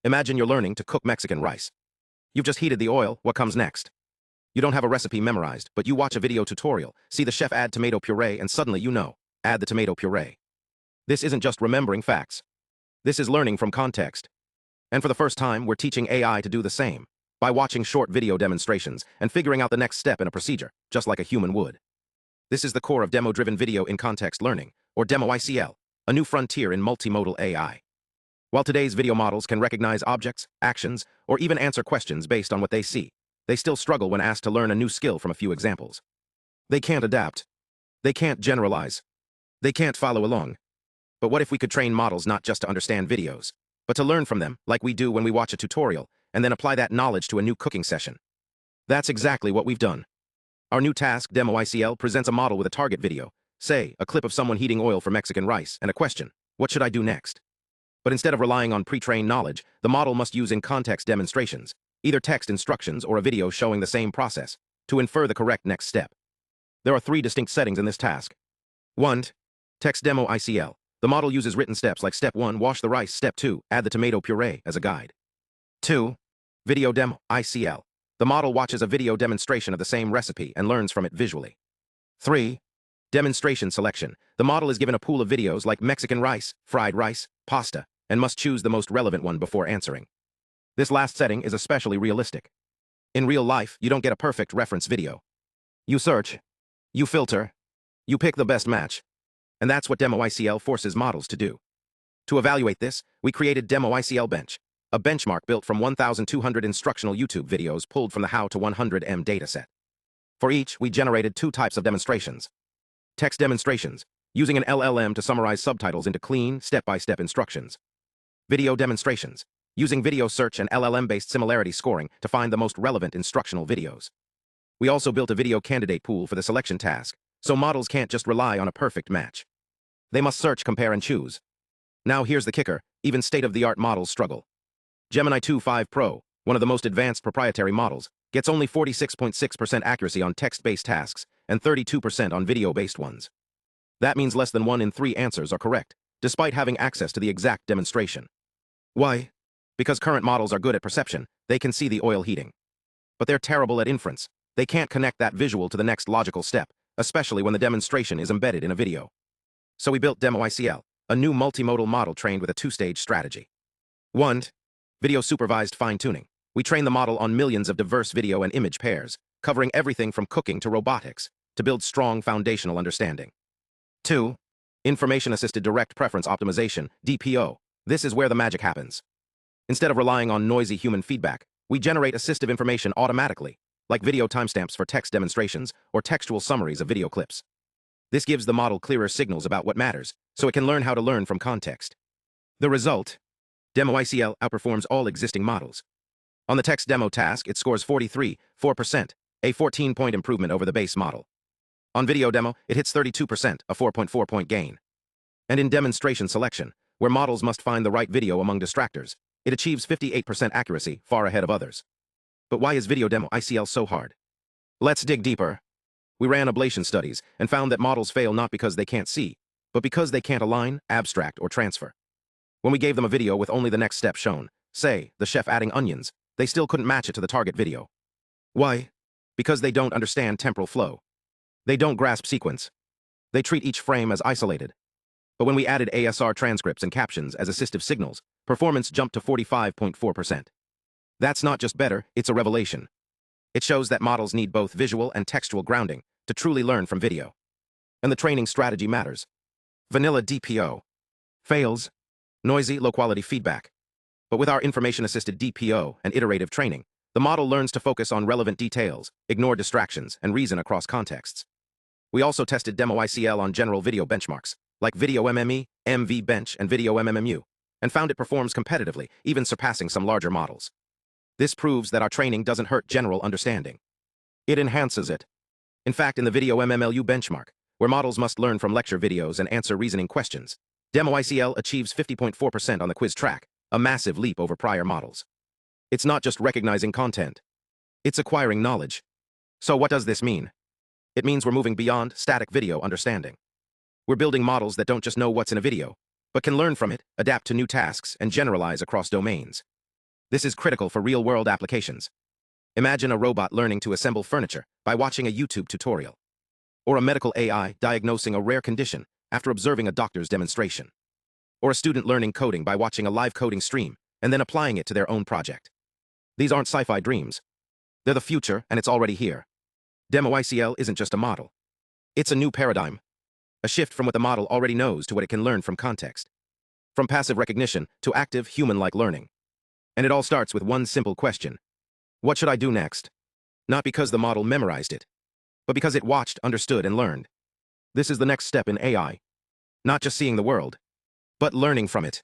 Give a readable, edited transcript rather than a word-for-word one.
Imagine you're learning to cook Mexican rice. You've just heated the oil, what comes next? You don't have a recipe memorized, but you watch a video tutorial, see the chef add tomato puree, and suddenly you know, add the tomato puree. This isn't just remembering facts. This is learning from context. And for the first time, we're teaching AI to do the same, by watching short video demonstrations and figuring out the next step in a procedure, just like a human would. This is the core of demo-driven video in context learning, or Demo-ICL, a new frontier in multimodal AI. While today's video models can recognize objects, actions, or even answer questions based on what they see, they still struggle when asked to learn a new skill from a few examples. They can't adapt. They can't generalize. They can't follow along. But what if we could train models not just to understand videos, but to learn from them, like we do when we watch a tutorial, and then apply that knowledge to a new cooking session? That's exactly what we've done. Our new task, Demo-ICL, presents a model with a target video, say, a clip of someone heating oil for Mexican rice, and a question, what should I do next? But instead of relying on pre-trained knowledge, the model must use in-context demonstrations, either text instructions or a video showing the same process, to infer the correct next step. There are 3 distinct settings in this task. 1. Text Demo-ICL. The model uses written steps like Step 1, wash the rice, Step 2, add the tomato puree as a guide. 2. Video Demo-ICL. The model watches a video demonstration of the same recipe and learns from it visually. 3. Demonstration selection. The model is given a pool of videos like Mexican rice, fried rice, pasta, and must choose the most relevant one before answering. This last setting is especially realistic. In real life, you don't get a perfect reference video. You search, you filter, you pick the best match. And that's what Demo-ICL forces models to do. To evaluate this, we created Demo-ICL-Bench, a benchmark built from 1,200 instructional YouTube videos pulled from the How to 100M dataset. For each, we generated 2 types of demonstrations. Text demonstrations, using an LLM to summarize subtitles into clean, step-by-step instructions. Video demonstrations, using video search and LLM-based similarity scoring to find the most relevant instructional videos. We also built a video candidate pool for the selection task, so models can't just rely on a perfect match. They must search, compare, and choose. Now here's the kicker, even state-of-the-art models struggle. Gemini 2.5 Pro, one of the most advanced proprietary models, gets only 46.6% accuracy on text-based tasks and 32% on video-based ones. That means less than 1 in 3 answers are correct, despite having access to the exact demonstration. Why? Because current models are good at perception, they can see the oil heating. But they're terrible at inference. They can't connect that visual to the next logical step, especially when the demonstration is embedded in a video. So we built Demo-ICL, a new multimodal model trained with a 2-stage strategy. 1. Video-Supervised fine-tuning. We train the model on millions of diverse video and image pairs, covering everything from cooking to robotics, to build strong foundational understanding. 2. Information-Assisted Direct Preference Optimization, DPO. This is where the magic happens. Instead of relying on noisy human feedback, we generate assistive information automatically, like video timestamps for text demonstrations or textual summaries of video clips. This gives the model clearer signals about what matters, so it can learn how to learn from context. The result? Demo-ICL outperforms all existing models. On the text demo task, it scores 43.4%, a 14-point improvement over the base model. On video demo, it hits 32%, a 4.4-point gain. And in demonstration selection, where models must find the right video among distractors, it achieves 58% accuracy, far ahead of others. But why is video Demo-ICL so hard? Let's dig deeper. We ran ablation studies and found that models fail not because they can't see, but because they can't align, abstract, or transfer. When we gave them a video with only the next step shown, say, the chef adding onions, they still couldn't match it to the target video. Why? Because they don't understand temporal flow. They don't grasp sequence. They treat each frame as isolated. But when we added ASR transcripts and captions as assistive signals, performance jumped to 45.4%. That's not just better, it's a revelation. It shows that models need both visual and textual grounding to truly learn from video. And the training strategy matters. Vanilla DPO fails. Noisy, low-quality feedback. But with our information-assisted DPO and iterative training, the model learns to focus on relevant details, ignore distractions, and reason across contexts. We also tested Demo-ICL on general video benchmarks, like Video-MME, MVBench, and Video-MMLU, and found it performs competitively, even surpassing some larger models. This proves that our training doesn't hurt general understanding. It enhances it. In fact, in the Video-MMLU benchmark, where models must learn from lecture videos and answer reasoning questions, Demo-ICL achieves 50.4% on the quiz track, a massive leap over prior models. It's not just recognizing content. It's acquiring knowledge. So what does this mean? It means we're moving beyond static video understanding. We're building models that don't just know what's in a video, but can learn from it, adapt to new tasks, and generalize across domains. This is critical for real-world applications. Imagine a robot learning to assemble furniture by watching a YouTube tutorial, or a medical AI diagnosing a rare condition after observing a doctor's demonstration, or a student learning coding by watching a live coding stream and then applying it to their own project. These aren't sci-fi dreams. They're the future, and it's already here. Demo-ICL isn't just a model. It's a new paradigm, a shift from what the model already knows to what it can learn from context, from passive recognition to active, human-like learning. And it all starts with one simple question. What should I do next? Not because the model memorized it, but because it watched, understood, and learned. This is the next step in AI. Not just seeing the world, but learning from it.